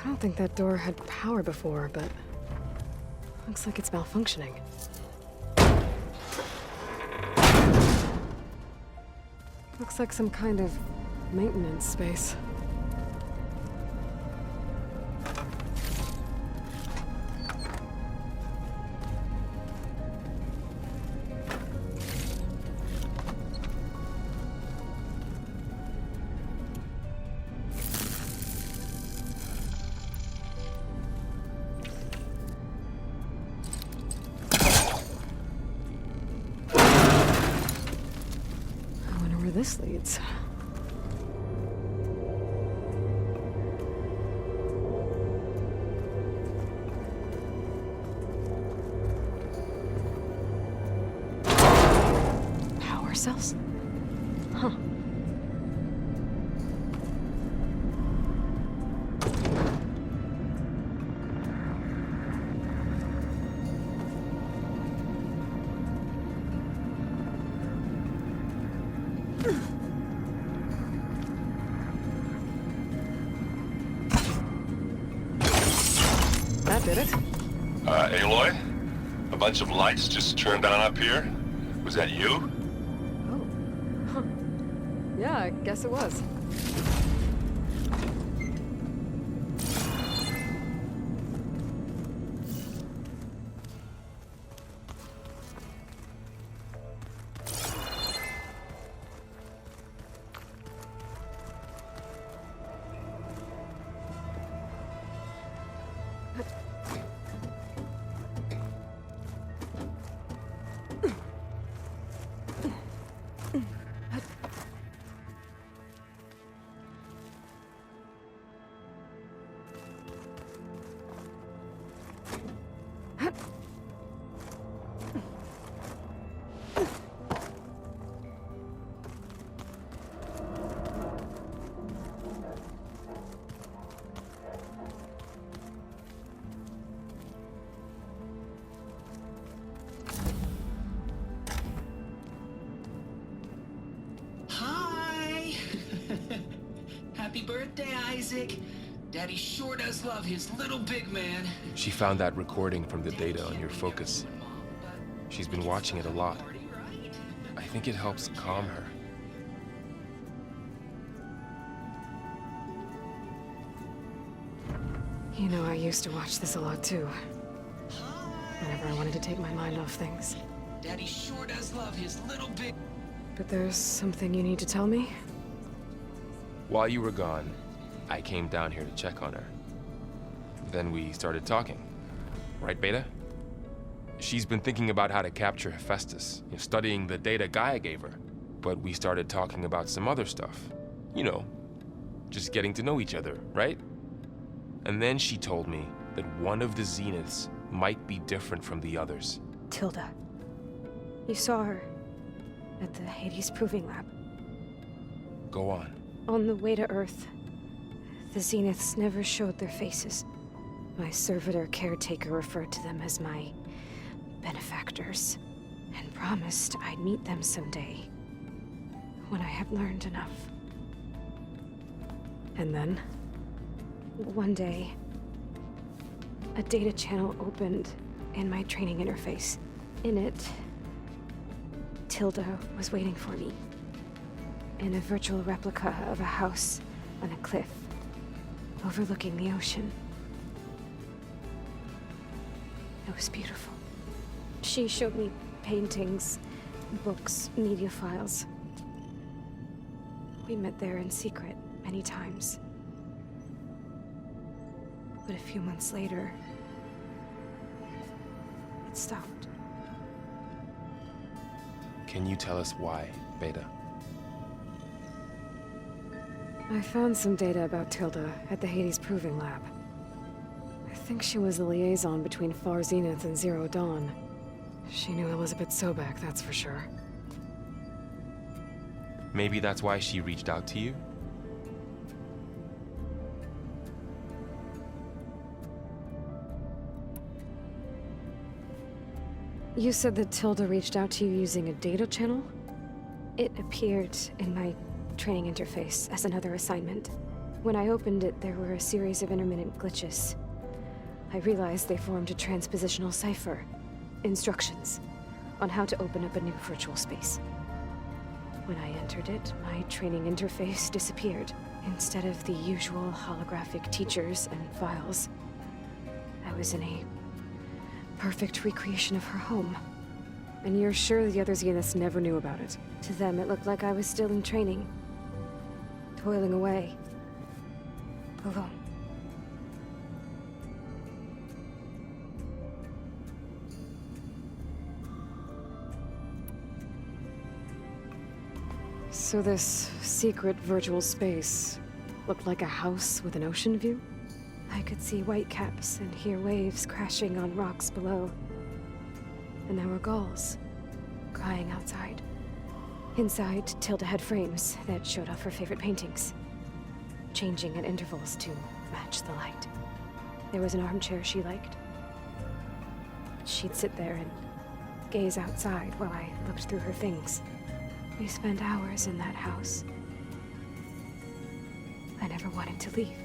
I don't think that door had power before, but looks like it's malfunctioning. Looks like some kind of maintenance space. This leads. Power cells? Huh. That did it. Aloy? A bunch of lights just turned on up here? Was that you? Oh. Huh. Yeah, I guess it was. Happy birthday, Isaac. Daddy sure does love his little big man. She found that recording from the data on your focus. She's been watching it a lot. I think it helps calm her. You know, I used to watch this a lot too. Whenever I wanted to take my mind off things. Daddy sure does love his little big... But there's something you need to tell me? While you were gone, I came down here to check on her. Then we started talking. Right, Beta? She's been thinking about how to capture Hephaestus, studying the data Gaia gave her. But we started talking about some other stuff. You know, just getting to know each other, right? And then she told me that one of the Zeniths might be different from the others. Tilda. You saw her at the Hades Proving Lab. Go on. On the way to Earth, the Zeniths never showed their faces. My servitor caretaker referred to them as my benefactors, and promised I'd meet them someday, when I had learned enough. And then? One day, a data channel opened in my training interface. In it, Tilda was waiting for me. In a virtual replica of a house on a cliff, overlooking the ocean. It was beautiful. She showed me paintings, books, media files. We met there in secret many times. But a few months later, it stopped. Can you tell us why, Beta? I found some data about Tilda at the Hades Proving Lab. I think she was the liaison between Far Zenith and Zero Dawn. She knew Elizabeth Sobek, that's for sure. Maybe that's why she reached out to you? You said that Tilda reached out to you using a data channel? It appeared in my training interface as another assignment. When I opened it, there were a series of intermittent glitches. I realized they formed a transpositional cipher. Instructions on how to open up a new virtual space. When I entered it, my training interface disappeared. Instead of the usual holographic teachers and files, I was in a perfect recreation of her home. And you're sure the other Zeniths never knew about it? To them, it looked like I was still in training. Toiling away. Alone. So this secret virtual space looked like a house with an ocean view? I could see whitecaps and hear waves crashing on rocks below. And there were gulls crying outside. Inside, Tilda had frames that showed off her favorite paintings, changing at intervals to match the light. There was an armchair she liked. She'd sit there and gaze outside while I looked through her things. We spent hours in that house. I never wanted to leave.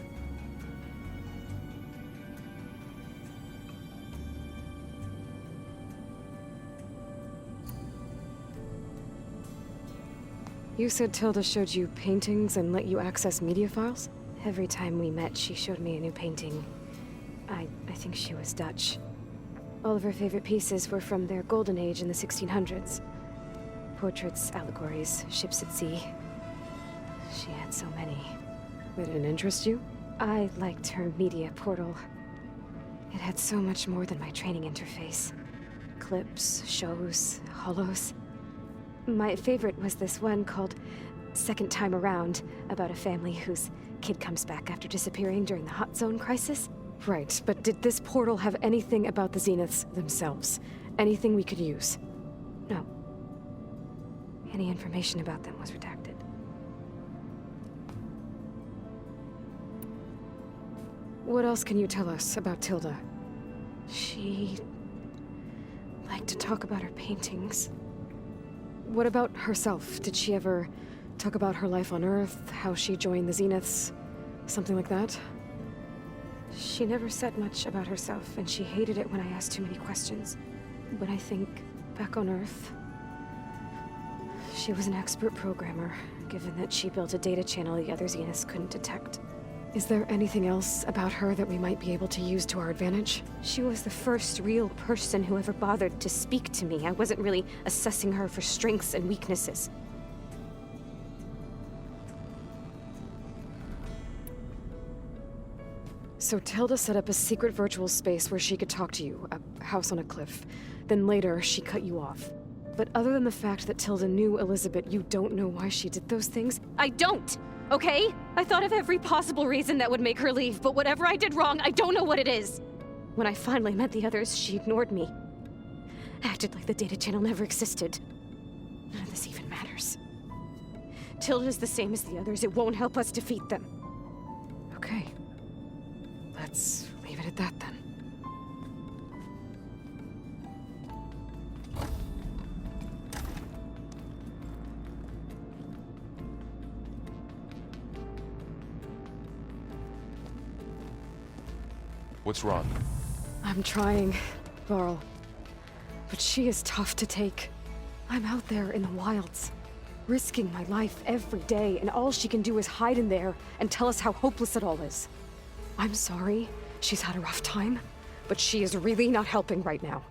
You said Tilda showed you paintings and let you access media files? Every time we met, she showed me a new painting. I think she was Dutch. All of her favorite pieces were from their golden age in the 1600s. Portraits, allegories, ships at sea. She had so many. They didn't interest you? I liked her media portal. It had so much more than my training interface. Clips, shows, holos. My favorite was this one called Second Time Around, about a family whose kid comes back after disappearing during the Hot Zone crisis. Right, but did this portal have anything about the Zeniths themselves? Anything we could use? No. Any information about them was redacted. What else can you tell us about Tilda? She liked to talk about her paintings. What about herself? Did she ever talk about her life on Earth, how she joined the Zeniths? Something like that? She never said much about herself, and she hated it when I asked too many questions. When I think back on Earth, she was an expert programmer, given that she built a data channel the other Zeniths couldn't detect. Is there anything else about her that we might be able to use to our advantage? She was the first real person who ever bothered to speak to me. I wasn't really assessing her for strengths and weaknesses. So Tilda set up a secret virtual space where she could talk to you, a house on a cliff. Then later, she cut you off. But other than the fact that Tilda knew Elizabeth, you don't know why she did those things? I don't! Okay? I thought of every possible reason that would make her leave, but whatever I did wrong, I don't know what it is. When I finally met the others, she ignored me. Acted like the data channel never existed. None of this even matters. Tilda's the same as the others. It won't help us defeat them. Okay. Let's leave it at that then. What's wrong? I'm trying, Varl. But she is tough to take. I'm out there in the wilds, risking my life every day, and all she can do is hide in there and tell us how hopeless it all is. I'm sorry, she's had a rough time, but she is really not helping right now.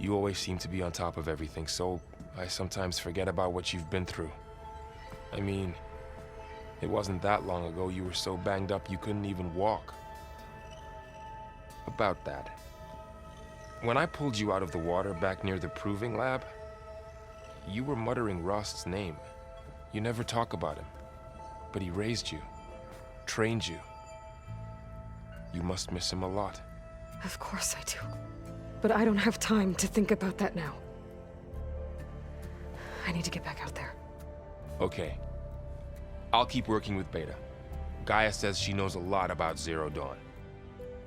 You always seem to be on top of everything, so I sometimes forget about what you've been through. I mean, it wasn't that long ago you were so banged up you couldn't even walk. About that. When I pulled you out of the water back near the proving lab, you were muttering Rost's name. You never talk about him. But he raised you, trained you. You must miss him a lot. Of course I do. But I don't have time to think about that now. I need to get back out there. Okay. I'll keep working with Beta. Gaia says she knows a lot about Zero Dawn.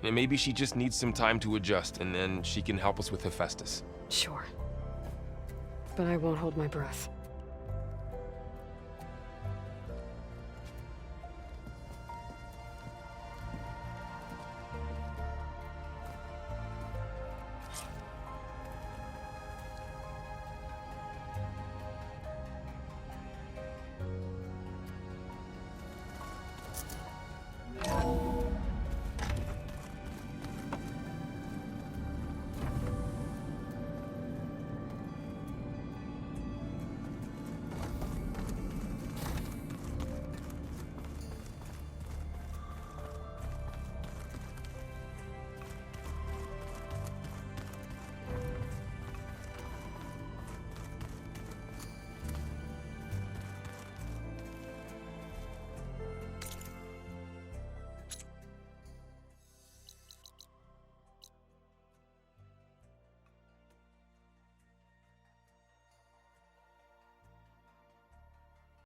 And maybe she just needs some time to adjust, and then she can help us with Hephaestus. Sure. But I won't hold my breath.